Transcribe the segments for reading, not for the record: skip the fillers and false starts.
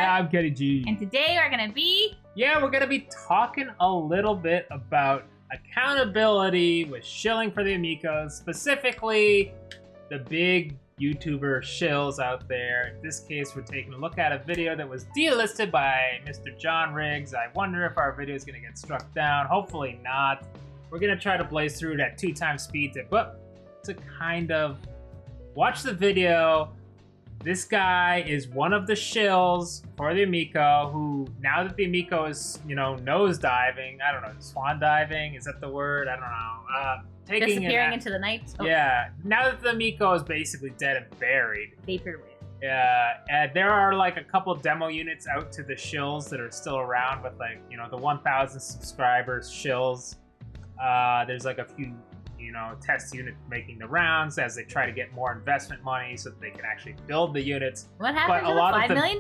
I'm Kenny G. And today we're gonna be... Yeah, we're gonna be talking a little bit about accountability with shilling for the Amicos, specifically the big YouTuber shills out there. In this case, we're taking a look at a video that was delisted by Mr. John Riggs. I wonder if our video is gonna get struck down. Hopefully not. We're gonna try to blaze through it at 2x speed to kind of watch the video. This guy is one of the shills for the Amico who, now that the Amico is, nose diving, I don't know, swan diving, is that the word? I don't know. Disappearing into the night? Oh. Yeah, now that the Amico is basically dead and buried. Vaporwave. Yeah, there are like a couple demo units out to the shills that are still around with like, the 1,000 subscribers shills. There's like a few test unit making the rounds as they try to get more investment money so that they can actually build the units. What happened to the $5 million?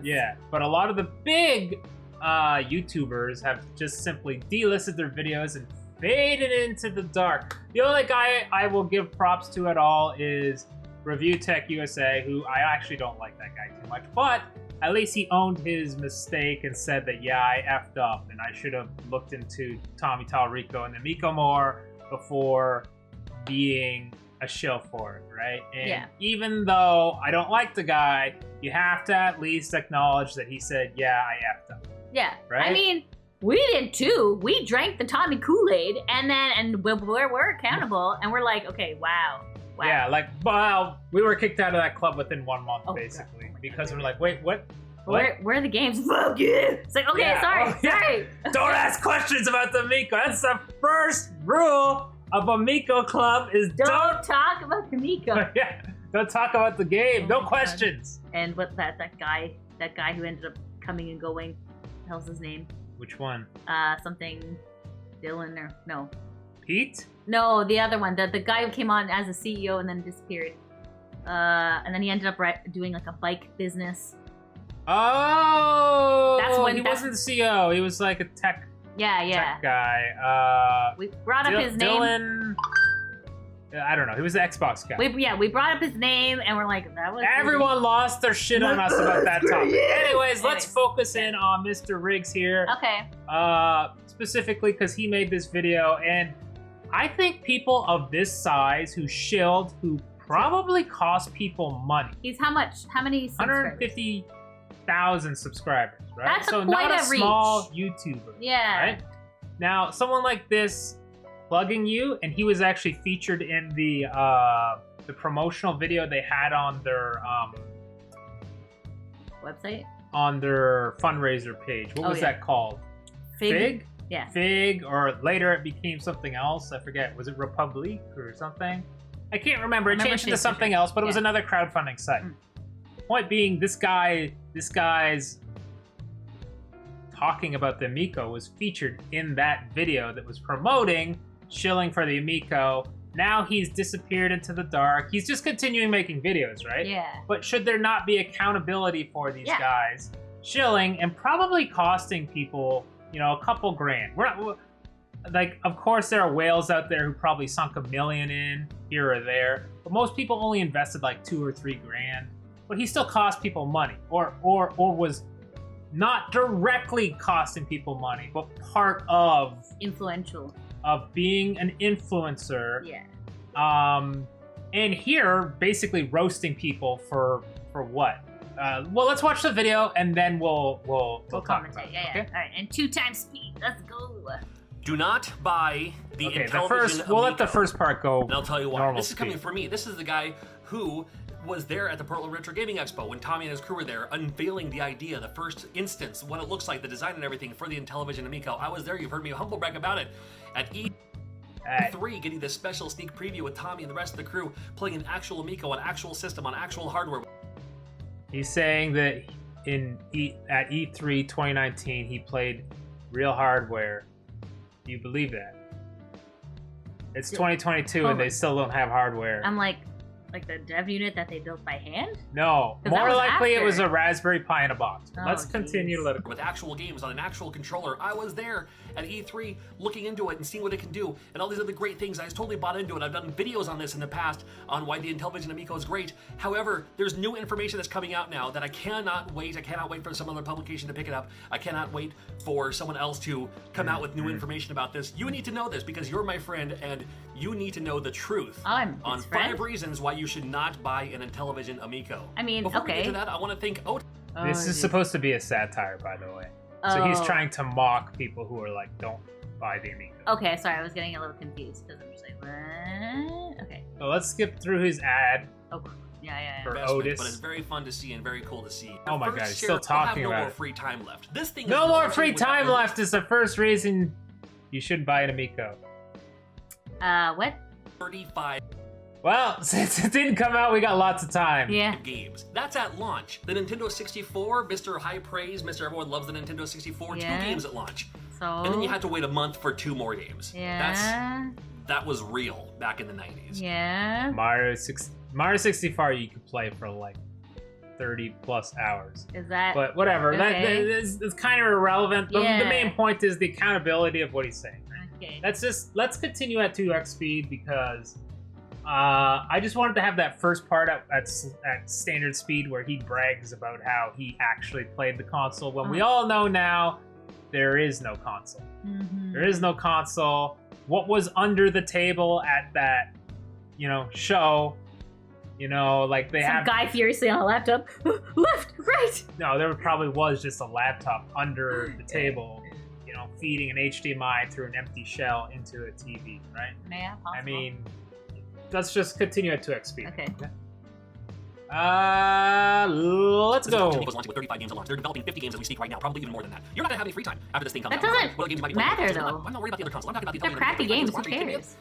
Yeah, but a lot of the big YouTubers have just simply delisted their videos and faded into the dark. The only guy I will give props to at all is Review Tech USA, who I actually don't like that guy too much, but at least he owned his mistake and said that, yeah, I effed up and I should have looked into Tommy Tallarico and the Amico more before being a shill for it, right? And yeah. Even though I don't like the guy, you have to at least acknowledge that he said, yeah, I effed up. Yeah, right? I mean, we did too. We drank the Tommy Kool-Aid, and we're accountable, and we're like, okay, wow. Yeah, like, well, we were kicked out of that club within 1 month, basically, because we're like, wait, what? Where are the games? Fuck you! It's like, okay, yeah, sorry. Don't ask questions about the Amico. That's the first rule of Amico Club is don't talk about the Amico. Yeah, don't talk about the game. No questions. And what that guy who ended up coming and going, what the hell's his name? Which one? Something Dylan or no. Pete? No, the other one. The guy who came on as a CEO and then disappeared. And then he ended up doing like a bike business. Oh, he wasn't the CEO. He was like a tech guy. We brought up his name. Dylan. I don't know. He was the Xbox guy. We brought up his name, and we're like, that was. Everyone lost their shit on us about that topic. Anyways, let's focus in on Mr. Riggs here. Okay. Specifically because he made this video, and I think people of this size who shilled, who probably cost people money. He's how much? How many subscribers? 150,000 subscribers, right? That's so quite not a reach. small YouTuber. Yeah. Right? Now, someone like this plugging you, and he was actually featured in the promotional video they had on their website, on their fundraiser page. What was that called? Fig? Yeah. Fig, or later it became something else. I forget. Was it Republic or something? I can't remember. It changed into something else, but it was another crowdfunding site. Point being, this guy's talking about the Amico was featured in that video that was promoting shilling for the Amico. Now he's disappeared into the dark. He's just continuing making videos, right? Yeah. But should there not be accountability for these guys shilling and probably costing people, a couple grand? We're not, like, of course there are whales out there who probably sunk $1 million in here or there, but most people only invested like $2 or $3 grand. But he still cost people money, or was not directly costing people money, but part of being an influencer. Yeah. And here basically roasting people for what? Well, let's watch the video and then we'll commentate. Yeah. All right, and 2x speed. Let's go. Do not buy the Intellivision Amico. We'll let the first part go. And I'll tell you why. This is speed. Coming from me. This is the guy who was there at the Portland Retro Gaming Expo when Tommy and his crew were there, unveiling the idea, the first instance, what it looks like, the design and everything for the Intellivision Amico. I was there. You've heard me humble brag about it. At E3, getting this special sneak preview with Tommy and the rest of the crew, playing an actual Amico, an actual system, on actual hardware. He's saying that at E3 2019, he played real hardware. Do you believe that? It's 2022 and they still don't have hardware. I'm like, Like the dev unit that they built by hand? No, 'Cause that more was likely it after. was a Raspberry Pi in a box. Oh, Let's continue to let it go. with actual games on an actual controller. I was there at E3 looking into it and seeing what it can do and all these other great things. I was totally bought into it. I've done videos on this in the past on why the Intellivision Amico is great. However, there's new information that's coming out now that I cannot wait. I cannot wait for some other publication to pick it up. I cannot wait for someone else to come out with new information about this. You need to know this because you're my friend and you need to know the truth I'm on his friend? 5 reasons why you should not buy an Intellivision Amico. I mean, Before we okay. get to that, I want to thank This is supposed to be a satire, by the way. So he's trying to mock people who are like, don't buy the Amico. Okay, sorry, I was getting a little confused because I'm just like, what? Okay. So let's skip through his ad. Oh, yeah. For investment, Otis. but it's very fun to see and very cool to see. Oh my First God, he's share, still we'll talking have no about more it. free time left. This thing No is more launching free without time limit. left is the first reason you should buy an Amico. What? 35 Well, since it didn't come out, we got lots of time. Yeah. games. That's at launch. The Nintendo 64, Mr. High Praise, Mr. Everyone loves the Nintendo 64, Yeah. 2 games at launch. So. And then you had to wait a month for 2 more games. Yeah. That was real back in the 90s. Yeah. Mario 64 you could play for like 30 plus hours. Is that? But whatever, Okay. that is kind of irrelevant. The Yeah. main point is the accountability of what he's saying. Okay. Let's continue at 2x speed because I just wanted to have that first part at standard speed where he brags about how he actually played the console when we all know now there is no console. Mhm. There is no console. What was under the table at that, show, like they Some have guy furiously on a laptop. Left, right. no, there probably was just a laptop under the table, feeding an HDMI through an empty shell into a TV, right? Yeah, possible. I mean, let's just continue at 2x speed. Okay. Let's This go. Intellivision Amico's launching with 35 games at launch. They're developing 50 games as we speak right now, probably even more than that. You're not gonna have any free time after this thing comes That out. doesn't What games you might be playing? matter, though. I'm not worried about the other console. I'm talking about the They're Intellivision crappy Amico. games. Who Are you kidding me? cares?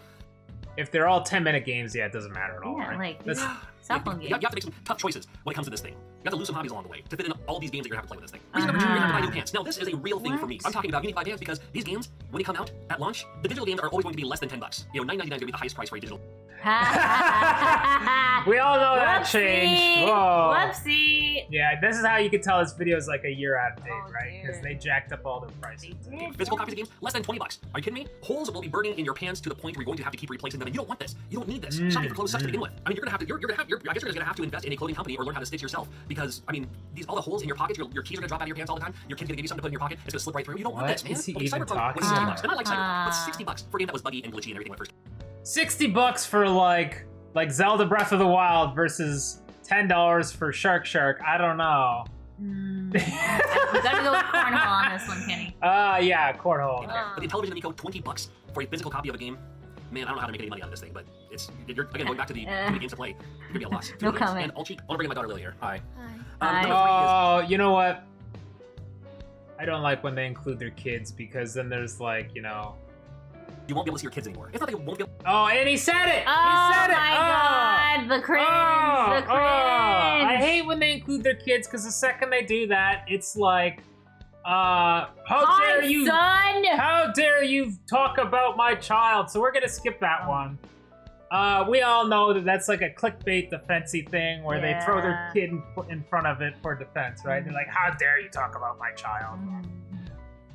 If they're all 10-minute games, yeah, it doesn't matter at all, Yeah, right? like That's- cell phone You games. have to make some tough choices when it comes to this thing. You have to lose some hobbies along the way to fit in all these games that you're gonna have to play with this thing. Reason number 2, you're gonna have to buy new pants. Now, this is a real thing for me. What? I'm talking about you need to buy pants because these games, when they come out at launch, the digital games are always going to be less than $10. $9.99 is gonna be the highest price for a digital. we all know that Whoopsie. changed. Whoa. Whoopsie. Yeah, this is how you can tell this video is like a year out of date, Oh, right? Because dear. they jacked up all their prices. They did. Physical copies of games, less than $20. Are you kidding me? Holes will be burning in your pants to the point where you're going to have to keep replacing them, and you don't want this. You don't need this. Shopping for clothes sucks to begin with. I mean, you're gonna have to. I guess you're gonna have to invest in a clothing company or learn how to stitch yourself because I mean, all the holes in your pockets, your keys are gonna drop out of your pants all the time. Your kid's gonna give you something to put in your pocket. It's gonna slip right through. You don't want What this, man. is he Okay, even Cyberpunk was talking $60, about? and I like Cyberpunk, but $60 for a game that was buggy and glitchy and everything went first. $60 for like Zelda Breath of the Wild versus $10 for Shark. I don't know. We gotta go with cornhole on this one, Kenny. Yeah, cornhole. But the Intellivision Amico, $20 for a physical copy of a game. Man, I don't know how to make any money out of this thing, but you're again going back to the how many games to play. You're gonna be a loss. No Two games, comment. And all cheap. I want to bring my daughter Lily here. Hi. Hi. Number 3 is Oh, you know what? I don't like when they include their kids because then there's like, you won't be able to see your kids anymore. It's not that you won't be able Oh, and he said it! Oh he said it! my god, the cringe, the cringe. I hate when they include their kids because the second they do that, it's like, how Hi, dare you? son! How dare you talk about my child? So we're gonna skip that one. We all know that that's like a clickbait defensey thing where they throw their kid in front of it for defense, right? They're like, how dare you talk about my child?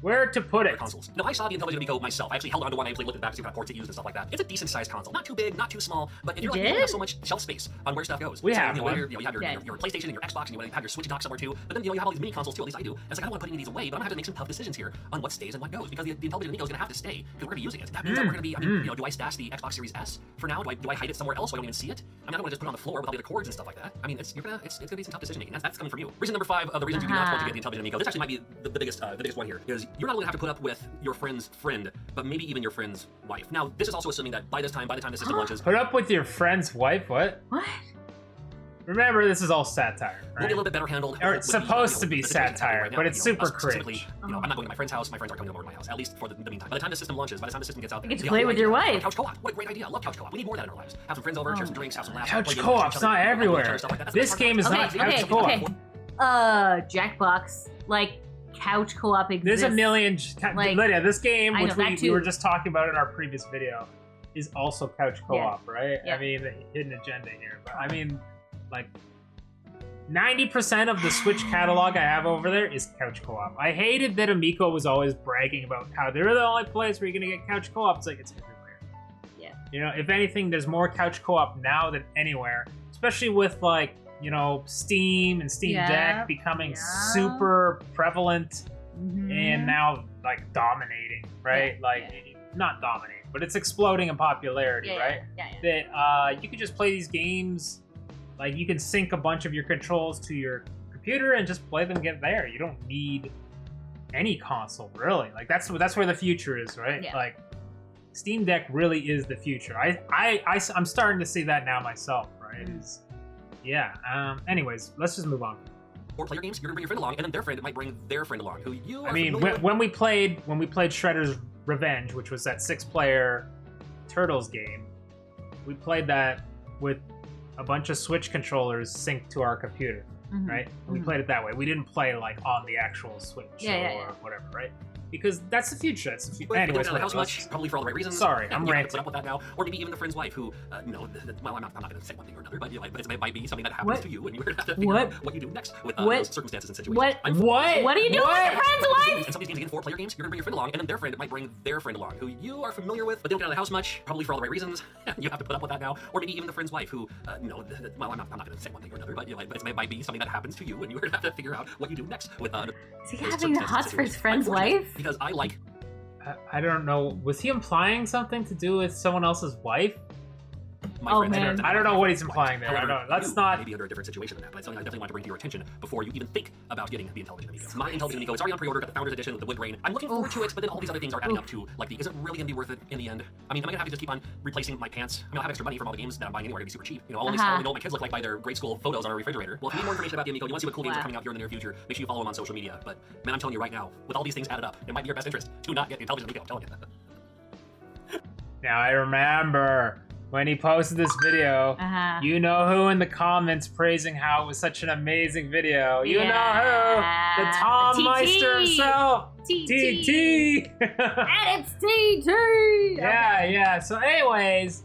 Where to put it? consoles. No, I saw the Intellivision Amico myself. I actually held onto one. I actually looked at the back to see what kind of ports it used and stuff like that. It's a decent sized console. Not too big, not too small, but if you're like, you don't have so much shelf space on where stuff goes. We so, have you know, one. you have your PlayStation and your Xbox, and you have your Switch dock somewhere too. But then you have all these mini consoles too. At least I do. And it's like I don't want to put any of these away, but I'm gonna have to make some tough decisions here on what stays and what goes because the Intellivision Amico is gonna have to stay because we're gonna be using it. That means that we're gonna be. I mean, do I stash the Xbox Series S for now? Do I hide it somewhere else so I don't even see it? I mean, I don't want to just put it on the floor with all the other cords and stuff like that. I mean, it's gonna be some tough decision making. That's coming from you. Reason number 5 of the reasons you do not want to get the Intellivision Amico. This actually might be the biggest one here. Is you're not only gonna have to put up with your friend's friend, but maybe even your friend's wife. Now, this is also assuming that by the time the system launches, Put up with your friend's wife? What? What? Remember, this is all satire, we'll right? be a little bit better handled. Or it's with supposed to be the situation satire, right now. but it's super us specifically, cringe. I'm not going to my friend's house. My friends aren't coming over to my house, at least for the meantime. By the time the system launches, by the time the system gets out there, You get to the play whole with your idea- wife. Couch co-op. What a great idea. I love couch co-op. We need more of that in our lives. Have some friends over, share some drinks, have some laughs. Couch play games, co-op's each not other, everywhere. stuff like that. That's This the best game is part. not Okay, couch okay, co-op. okay. Jackbox, like, couch co-op exists. There's a million... Like, Lydia, this game, I which know, that we too. were just talking about in our previous video, is also couch co-op, right? Yeah. I mean, the hidden agenda here. But I mean, like, 90% of the Switch catalog I have over there is couch co-op. I hated that Amico was always bragging about how they're the only place where you're gonna get couch co-op. It's like, it's everywhere. Yeah. You know, if anything, there's more couch co-op now than anywhere, especially with, like, you know, Steam and Steam Deck becoming super prevalent and now, like, dominating, right? Not dominating, but it's exploding in popularity, right? That you could just play these games. Like, you can sync a bunch of your controls to your computer and just play them get there. You don't need any console, really. Like, that's where the future is, right? Yeah. Like, Steam Deck really is the future. I'm starting to see that now myself, right? Anyways, let's just move on. 4-player games, you're gonna bring your friend along, and then their friend might bring their friend along, who you are I mean, when we played Shredder's Revenge, which was that 6-player Turtles game, we played that with a bunch of Switch controllers synced to our computer, right? And we played it that way. We didn't play, like, on the actual Switch or whatever, right? Because that's the future. That's the future. Anyways, how much? Probably for all the right reasons. Sorry, I'm ranting. Put up with that now, or maybe even the friend's wife, who, well, I'm not going to say one thing or another, but it might be something that happens to you, and you have to figure out what you do next with those circumstances and situations. What are you doing with your friend's wife? And some of these games, again, 4-player games, you're going to bring your friend along, and then their friend might bring their friend along, who you are familiar with, but they don't get out of the house much, probably for all the right reasons. You have to put up with that now, or maybe even the friend's wife, who, well, I'm not going to say one thing or another, but it might be something that happens to you, and you have to figure out what you do next with Is he having the hots for his friend's wife? Because I like. I don't know. Was he implying something to do with someone else's wife? Man. I don't know what he's implying there. However, I don't know. Let's not. Maybe under a different situation than that, but it's something I definitely want to bring to your attention before you even think about getting the Intellivision Amico. My Intellivision Amico is already on pre-order, got the Founders Edition with the wood grain. I'm looking forward to it, but then all these other things are adding up to, like, is it really gonna be worth it in the end? I mean, am I gonna have to just keep on replacing my pants? I mean, I'll have extra money from all the games that I'm buying anywhere to be super cheap. You know, all I know what my kids look like by their grade school photos on our refrigerator. Well, if you need more information about the Amico, you want to see what cool games are coming out here in the near future, make sure you follow them on social media. But man, I'm telling you right now, with all these things added up, it might be your best interest to not get the Intellivision Amico. I'm telling you. Now I remember when he posted this video, you know who in the comments praising how it was such an amazing video. You know who? The Tom Meister himself. TT. And it's TT. Yeah. So anyways,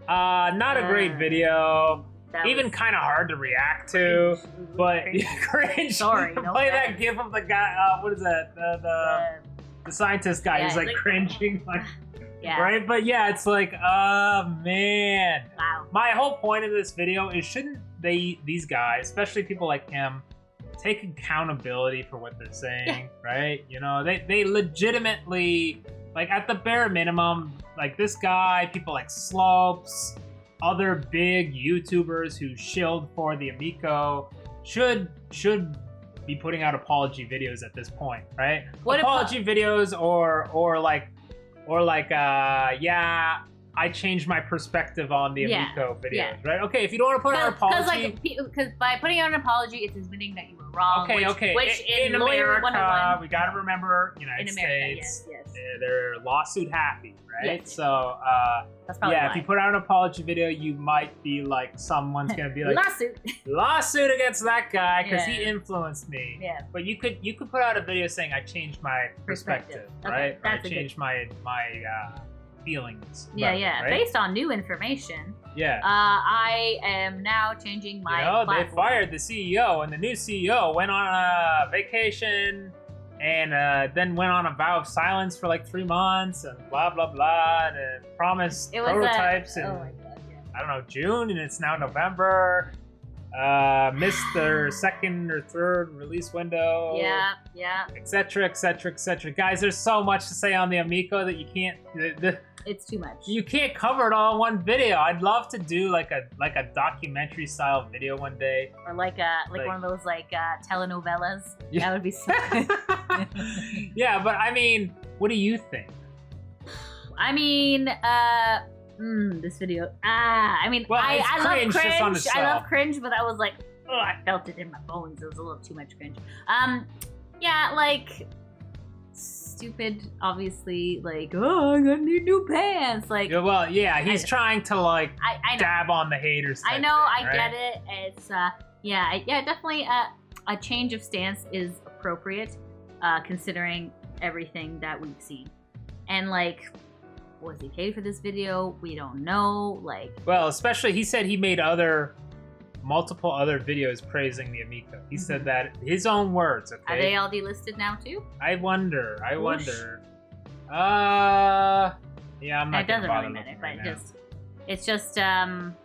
not a great video. Even kind of hard to react to, but cringe. Sorry, play that gif of the guy. What is that? The scientist guy who's like cringing, like. Yeah. Right? But yeah, it's like, man. Wow. My whole point of this video is, shouldn't these guys, especially people like him, take accountability for what they're saying, right? You know, they legitimately, like, at the bare minimum, like this guy, people like Slopes, other big YouTubers who shilled for the Amico should be putting out apology videos at this point, right? Apology videos or like, I changed my perspective on the Amico videos, right? Okay, if you don't want to put out an apology... Because by putting out an apology, it's admitting that you were wrong. Okay. Which in Lawyer America, 101, we gotta remember, United States, they're lawsuit happy, right? Yes. So, that's probably if you put out an apology video, you might be like, someone's gonna be like, lawsuit against that guy because he influenced me. Yeah. But you could put out a video saying I changed my perspective, right? Or I changed my feelings. Right? Based on new information. I am now changing my platform. They fired the CEO, and the new CEO went on a vacation and then went on a vow of silence for like 3 months and blah blah blah, and promised prototypes in I don't know, June, and it's now November. Missed their second or third release window. Etc. Guys, there's so much to say on the Amico that you can't. It's too much. You can't cover it all in one video. I'd love to do like a documentary style video one day, or like one of those telenovelas. Yeah. That would be so good. Yeah, but I mean, what do you think? I mean, this video. I mean, well, I love cringe. I love cringe, but I was like, oh, I felt it in my bones. It was a little too much cringe. Yeah, like stupid. Obviously, like, oh, I need new pants. Like, he's trying to like I dab on the haters. I know, I get it. It's definitely a change of stance is appropriate, considering everything that we've seen, and like. Was he paid for this video? We don't know. Like, well, especially he said he made multiple other videos praising the Amico. He said that his own words. Okay. Are they all delisted now too? I wonder. Whoosh. Yeah, I'm not. It doesn't really matter, but it's just and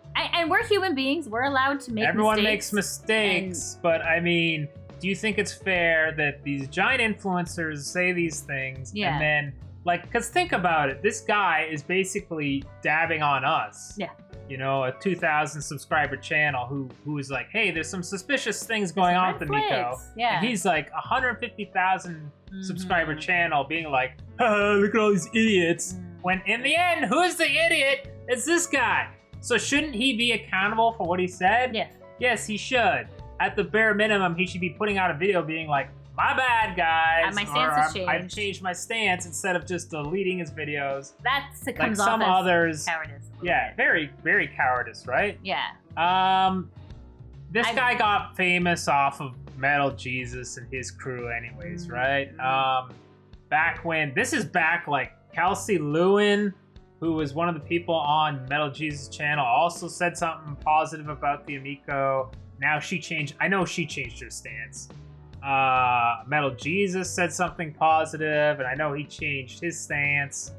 we're human beings. We're allowed to make mistakes. Everyone makes mistakes, but I mean, do you think it's fair that these giant influencers say these things and then, like, because think about it, this guy is basically dabbing on us. Yeah. You know, a 2,000 subscriber channel who is like, hey, there's some suspicious things going on with the Amico. Yeah. And he's like 150,000 subscriber channel being like, look at all these idiots. When in the end, who's the idiot? It's this guy. So shouldn't he be accountable for what he said? Yes. Yes, he should. At the bare minimum, he should be putting out a video being like, my bad, guys. My stance has changed. I've changed my stance instead of just deleting his videos. Comes some off others. as cowardice. Yeah, very, very cowardice, right? Yeah. This guy got famous off of Metal Jesus and his crew anyways, right? Back when, this is back like Kelsey Lewin, who was one of the people on Metal Jesus channel, also said something positive about the Amico. Now I know she changed her stance. Metal Jesus said something positive, and I know he changed his stance.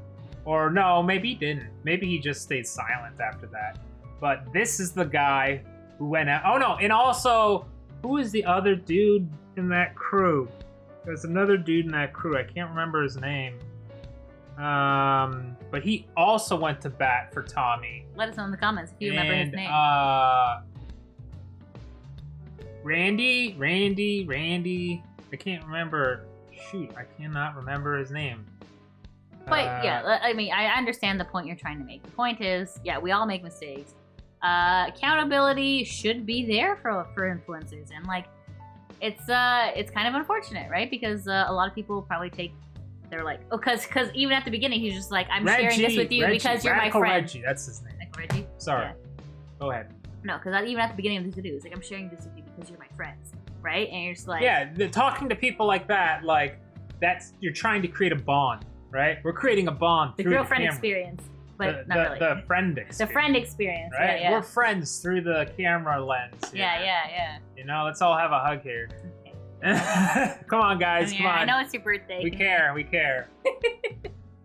Or no, maybe he didn't. Maybe he just stayed silent after that. But this is the guy who went out. Oh no, and also, who is the other dude in that crew? There's another dude in that crew. I can't remember his name. But he also went to bat for Tommy. Let us know in the comments if you remember his name. Randy. I can't remember. Shoot, I cannot remember his name. But yeah, I mean, I understand the point you're trying to make. The point is, yeah, we all make mistakes. Accountability should be there for influencers, and like, it's kind of unfortunate, right? Because a lot of people probably they're like, oh, because even at the beginning, he's just like, I'm sharing this with you because you're my friend. Reggie, that's his name. Like Reggie? Sorry. Yeah. Go ahead. No, because even at the beginning of this video, it's like, I'm sharing this with you because you're my friends, right? And you're just like... Yeah, talking to people like that, like, you're trying to create a bond, right? We're creating a bond through the girlfriend camera. experience, but not really. The friend experience. The friend experience, right? Yeah. We're friends through the camera lens. Yeah. You know, let's all have a hug here. Okay. Come on, guys, come on. I know it's your birthday. We care.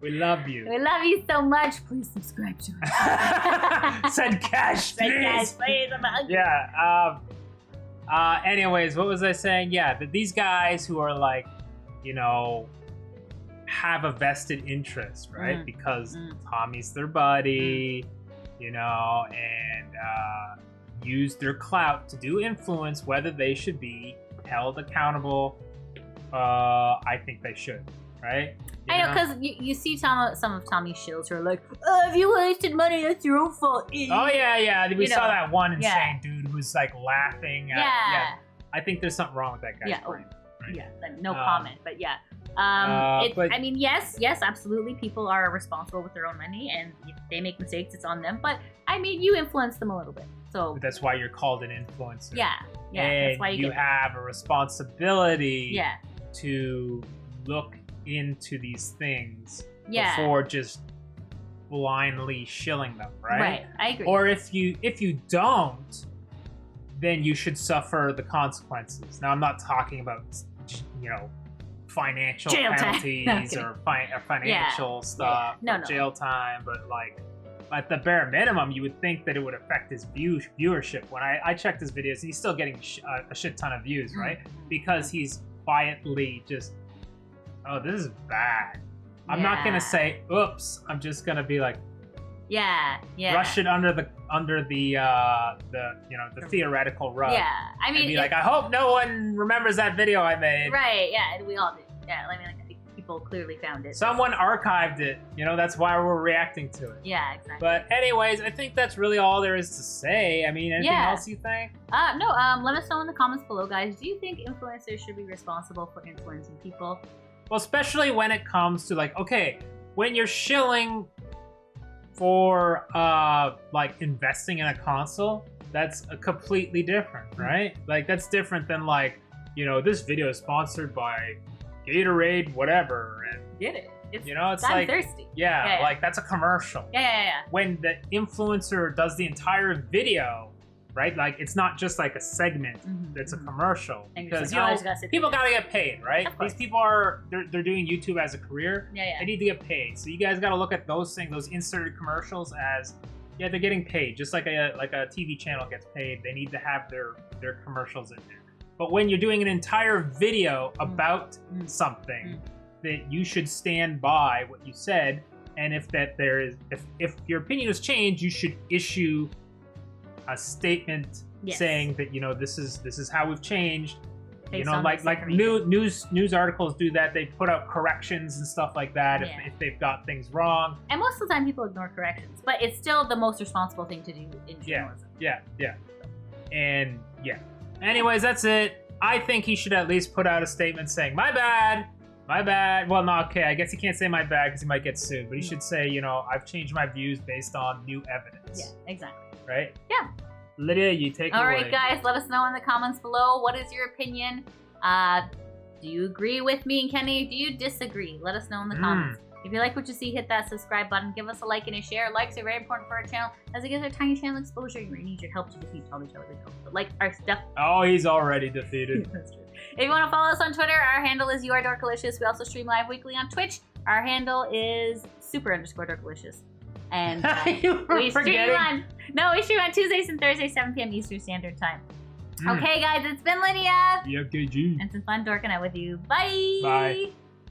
We love you. We love you so much. Please subscribe to us. Send cash, please. Send cash, please. I'm hungry. Yeah. Anyways, what was I saying? Yeah, that these guys who are like, you know, have a vested interest, right? Because Tommy's their buddy, you know, and use their clout to do influence, whether they should be held accountable. I think they should, right? I know, because you see some of Tommy's shills who are like, oh, if you wasted money, that's your own fault. Oh, yeah. We saw that one insane dude who's like laughing. Yeah. I think there's something wrong with that guy's brain. Right? Yeah, no comment, but yeah. I mean, yes, absolutely. People are responsible with their own money, and if they make mistakes, it's on them. But I mean, you influence them a little bit, so that's why you're called an influencer. Yeah. And that's why you have a responsibility. Yeah. To look into these things. Yeah. Before just blindly shilling them, right? Right. I agree. Or if you don't, then you should suffer the consequences. Now, I'm not talking about, you know, financial penalties or financial stuff, jail time, but like at the bare minimum, you would think that it would affect his viewership. When I checked his videos, he's still getting a shit ton of views, right? Because he's quietly just, oh, this is bad. I'm not gonna say, oops. I'm just gonna be like, brush it under the you know, the theoretical rug. Yeah, I mean, be like, I hope no one remembers that video I made. Right? Yeah, and we all did. Yeah, I mean, like, I think people clearly found it. Someone archived it. You know, that's why we're reacting to it. Yeah, exactly. But anyways, I think that's really all there is to say. I mean, anything else you think? No. Let us know in the comments below, guys. Do you think influencers should be responsible for influencing people? Well, especially when it comes to like, okay, when you're shilling for like investing in a console, that's a completely different, right? Like that's different than like, you know, this video is sponsored by Gatorade, whatever, and get it. It's, You know, it's I'm like, thirsty. yeah, Yeah. like that's a commercial. Yeah. When the influencer does the entire video, right? Like it's not just like a segment; it's a commercial And because you're just like, oh, I just gotta sit people through gotta get paid, right? Of course. These people are they're doing YouTube as a career. Yeah. They need to get paid, so you guys got to look at those things, those inserted commercials as they're getting paid, just like a TV channel gets paid. They need to have their commercials in there. But when you're doing an entire video about something, that you should stand by what you said, and if your opinion has changed, you should issue a statement saying that this is how we've changed. Based Like news articles do that. They put out corrections and stuff like that if they've got things wrong. And most of the time people ignore corrections, but it's still the most responsible thing to do in journalism. Yeah. And anyways, that's it. I think he should at least put out a statement saying, my bad. Well, no, okay, I guess he can't say my bad because he might get sued, but he should say, I've changed my views based on new evidence. Yeah, exactly. Right? Yeah. Lydia, you take it away. All right, guys, let us know in the comments below. What is your opinion? Do you agree with me and Kenny? Do you disagree? Let us know in the comments. If you like what you see, hit that subscribe button. Give us a like and a share. Likes are very important for our channel as it gives our tiny channel exposure. We need your help to defeat all these other videos. But like our stuff. Oh, he's already defeated. That's true. If you want to follow us on Twitter, our handle is YourDorkalicious. We also stream live weekly on Twitch. Our handle is super_Dorkalicious. And we stream on Tuesdays and Thursdays, 7 p.m. Eastern Standard Time. Okay, guys, it's been Lydia. EFKG. And it's been fun dorking out with you. Bye. Bye.